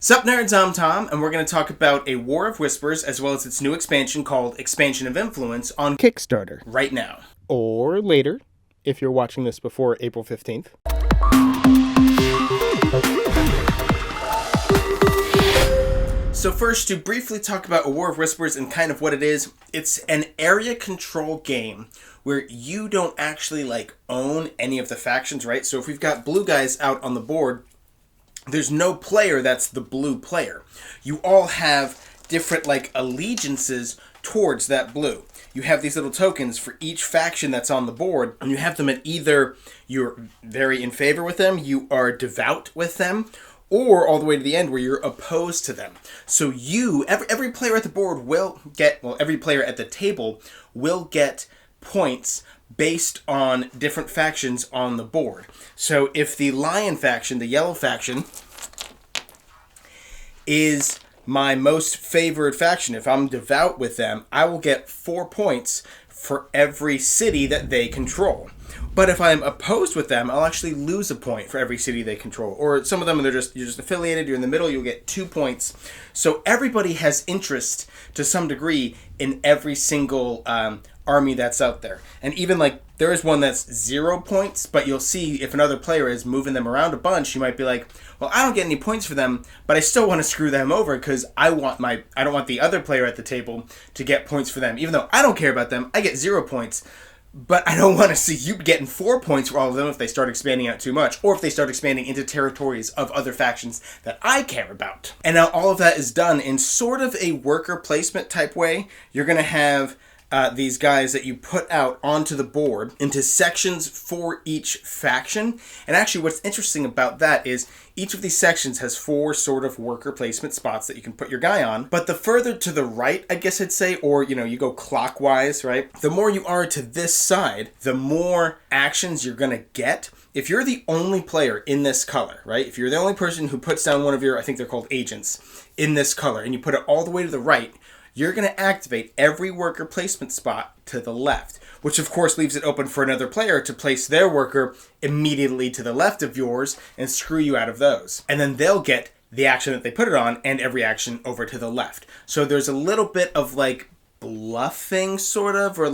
Sup nerds, I'm Tom, and we're going to talk about A War of Whispers as well as its new expansion called Expansion of Influence on Kickstarter. right now. Or later, if you're watching this before April 15th. So first, to briefly talk about A War of Whispers and kind of what it is, it's an area control game where you don't actually own any of the factions, right? So if we've got blue guys out on the board, there's no player that's the blue player. You all have different allegiances towards that blue. You have these little tokens for each faction that's on the board, and you have them at either you're very in favor with them, you are devout with them, or all the way to the end where you're opposed to them. So every player at the board will get, every player at the table will get points based on different factions on the board. So if the lion faction, the yellow faction, is my most favored faction, if I'm devout with them, I will get 4 points for every city that they control. But if I'm opposed with them, I'll actually lose a point for every city they control. Or some of them, you're just affiliated, you're in the middle, you'll get 2 points. So everybody has interest to some degree in every single army that's out there. And even there is one that's 0 points, but you'll see if another player is moving them around a bunch, you might be like, well, I don't get any points for them, but I still want to screw them over because I don't want the other player at the table to get points for them. Even though I don't care about them, I get 0 points. But I don't want to see you getting 4 points for all of them if they start expanding out too much, or if they start expanding into territories of other factions that I care about. And now all of that is done in sort of a worker placement type way. You're going to have these guys that you put out onto the board into sections for each faction. And actually what's interesting about that is each of these sections has 4 sort of worker placement spots that you can put your guy on. But the further to the right, I guess I'd say, or you go clockwise, right? The more you are to this side, the more actions you're going to get. If you're the only player in this color, right? If you're the only person who puts down one of your, I think they're called agents, in this color, and you put it all the way to the right, you're going to activate every worker placement spot to the left, which of course leaves it open for another player to place their worker immediately to the left of yours and screw you out of those. And then they'll get the action that they put it on and every action over to the left. So there's a little bit of bluffing sort of, or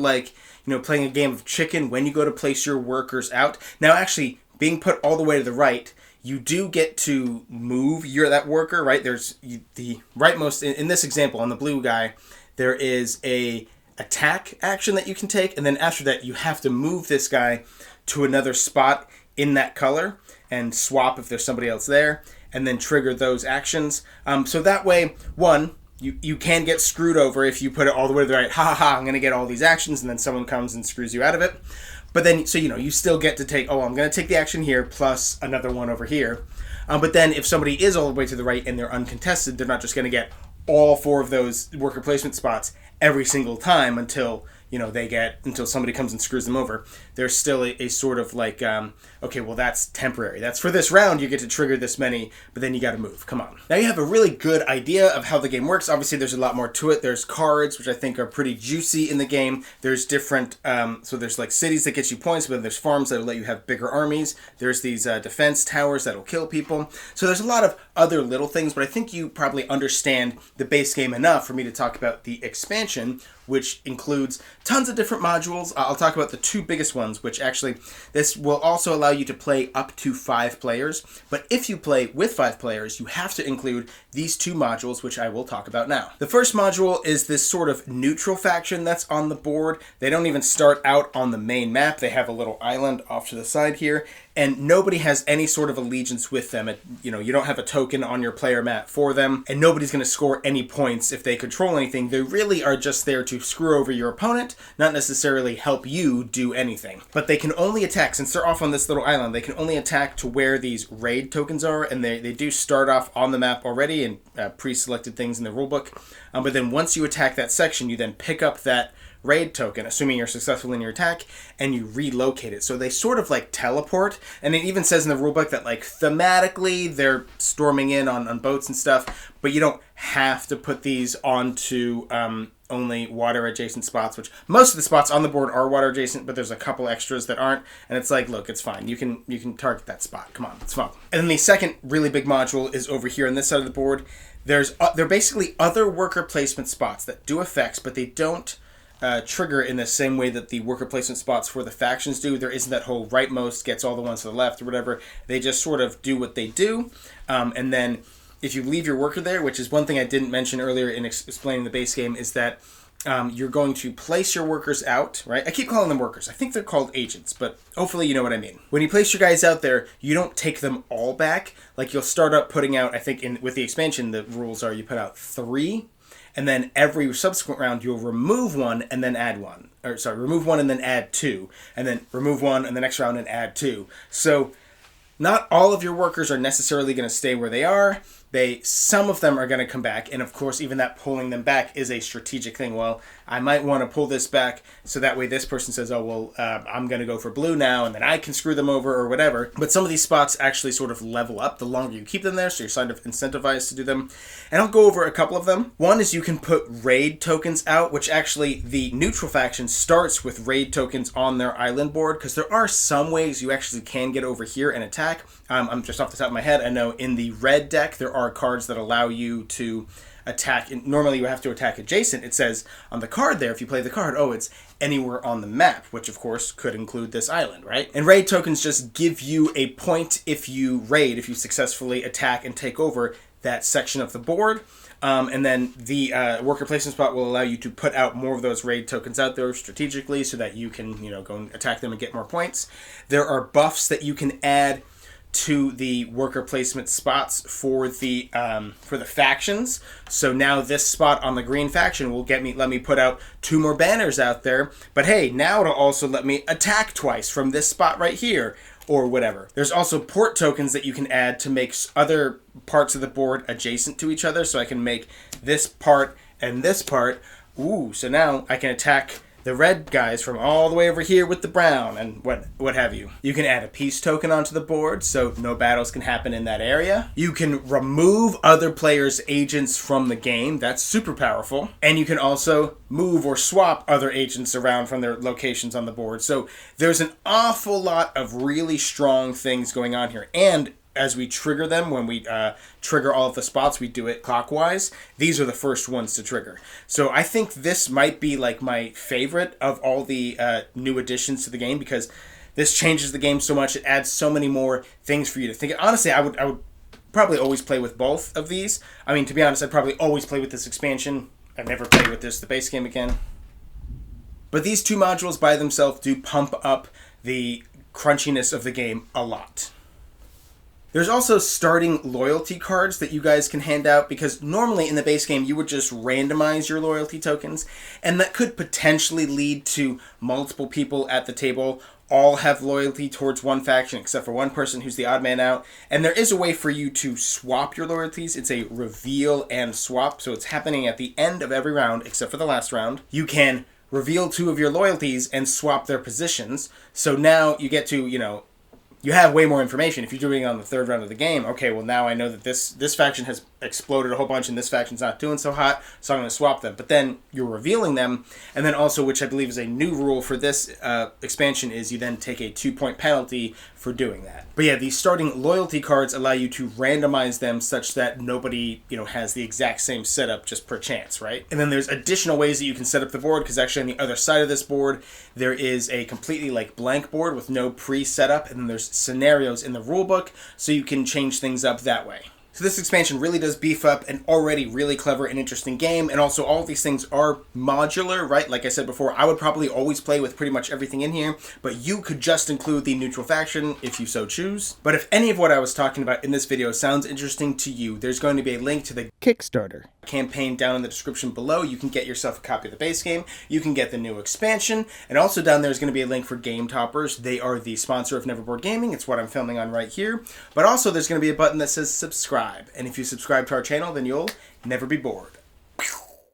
playing a game of chicken when you go to place your workers out. Now actually being put all the way to the right, you do get to move that worker, right? There's the rightmost, in this example, on the blue guy, there is a attack action that you can take, and then after that, you have to move this guy to another spot in that color and swap if there's somebody else there, and then trigger those actions. So that way, one, you can get screwed over if you put it all the way to the right. I'm going to get all these actions, and then someone comes and screws you out of it. But then, so you still get to take, I'm going to take the action here plus another one over here. But then if somebody is all the way to the right and they're uncontested, they're not just going to get all 4 of those worker placement spots every single time until until somebody comes and screws them over. There's still a sort of okay, well, that's temporary. That's for this round, you get to trigger this many, but then you got to move. Come on. Now you have a really good idea of how the game works. Obviously, there's a lot more to it. There's cards, which I think are pretty juicy in the game. There's different, so there's cities that get you points, but then there's farms that'll let you have bigger armies. There's these defense towers that'll kill people. So there's a lot of other little things, but I think you probably understand the base game enough for me to talk about the expansion, which includes tons of different modules. I'll talk about the 2 biggest ones, which actually, this will also allow you to play up to 5 players. But if you play with 5 players, you have to include these 2 modules, which I will talk about now. The first module is this sort of neutral faction that's on the board. They don't even start out on the main map. They have a little island off to the side here, and nobody has any sort of allegiance with them. You don't have a token on your player mat for them, and nobody's going to score any points if they control anything. They really are just there to screw over your opponent, not necessarily help you do anything. But they can only attack, since they're off on this little island, they can only attack to where these raid tokens are, and they do start off on the map already and pre-selected things in the rulebook. But then once you attack that section, you then pick up that raid token, assuming you're successful in your attack, and you relocate it. So they sort of teleport, and it even says in the rulebook that thematically they're storming in on boats and stuff, but you don't have to put these onto only water adjacent spots, which most of the spots on the board are water adjacent, but there's a couple extras that aren't, and it's like, look, it's fine. You can target that spot. Come on, it's fun. And then the second really big module is over here on this side of the board. They're basically other worker placement spots that do effects, but they don't trigger in the same way that the worker placement spots for the factions do. There isn't that whole rightmost gets all the ones to the left or whatever. They just sort of do what they do, and then if you leave your worker there, which is one thing I didn't mention earlier in explaining the base game, is that you're going to place your workers out, right? I keep calling them workers. I think they're called agents, but hopefully you know what I mean. When you place your guys out there, you don't take them all back. Like, you'll start up putting out, I think with the expansion, the rules are you put out 3, and then every subsequent round you'll remove 1 and then add 1. Or sorry, remove 1 and then add 2, and then remove 1 in the next round and add 2. So not all of your workers are necessarily going to stay where they are. Some of them are going to come back, and of course even that pulling them back is a strategic thing. Well, I might want to pull this back so that way this person says, oh, well, I'm going to go for blue now, and then I can screw them over or whatever. But some of these spots actually sort of level up the longer you keep them there, so you're sort of incentivized to do them. And I'll go over a couple of them. One is you can put raid tokens out, which actually the neutral faction starts with raid tokens on their island board, because there are some ways you actually can get over here and attack. I'm just off the top of my head, I know in the red deck there are cards that allow you to attack. Normally you have to attack adjacent. It says on the card there, if you play the card, oh, it's anywhere on the map, which of course could include this island, right? And raid tokens just give you a point if you successfully attack and take over that section of the board. And then the worker placement spot will allow you to put out more of those raid tokens out there strategically so that you can, go and attack them and get more points. There are buffs that you can add to the worker placement spots for the factions. So now this spot on the green faction will let me put out 2 more banners out there. But hey, now it'll also let me attack twice from this spot right here, or whatever. There's also port tokens that you can add to make other parts of the board adjacent to each other. So I can make this part and this part. Ooh, so now I can attack the red guys from all the way over here with the brown and what have you. You can add a peace token onto the board so no battles can happen in that area. You can remove other players' agents from the game. That's super powerful. And you can also move or swap other agents around from their locations on the board. So there's an awful lot of really strong things going on here. And as we trigger them, when we trigger all of the spots, we do it clockwise. These are the first ones to trigger. So I think this might be like my favorite of all the new additions to the game, because this changes the game so much. It adds so many more things for you to think. Honestly, I would probably always play with both of these. I mean, to be honest, I'd probably always play with this expansion. I'd never play with the base game again. But these 2 modules by themselves do pump up the crunchiness of the game a lot. There's also starting loyalty cards that you guys can hand out, because normally in the base game you would just randomize your loyalty tokens, and that could potentially lead to multiple people at the table all have loyalty towards one faction except for one person who's the odd man out. And there is a way for you to swap your loyalties. It's a reveal and swap, so it's happening at the end of every round except for the last round. You can reveal 2 of your loyalties and swap their positions, so now you get to, you have way more information. If you're doing it on the 3rd round of the game, okay, well now I know that this faction has exploded a whole bunch and this faction's not doing so hot, so I'm going to swap them. But then you're revealing them, and then also, which I believe is a new rule for this expansion, is you then take a 2-point penalty for doing that. But yeah, these starting loyalty cards allow you to randomize them such that nobody, has the exact same setup just per chance, right? And then there's additional ways that you can set up the board, because actually on the other side of this board, there is a completely blank board with no pre-setup, and then there's scenarios in the rulebook, so you can change things up that way. So this expansion really does beef up an already really clever and interesting game, and also all of these things are modular, right? Like I said before, I would probably always play with pretty much everything in here, but you could just include the neutral faction if you so choose. But if any of what I was talking about in this video sounds interesting to you, there's going to be a link to the Kickstarter campaign down in the description below. You can get yourself a copy of the base game, you can get the new expansion, and also down there is going to be a link for Game Toppers. They are the sponsor of Neverboard Gaming. It's what I'm filming on right here. But also there's going to be a button that says subscribe, and if you subscribe to our channel, then you'll never be bored.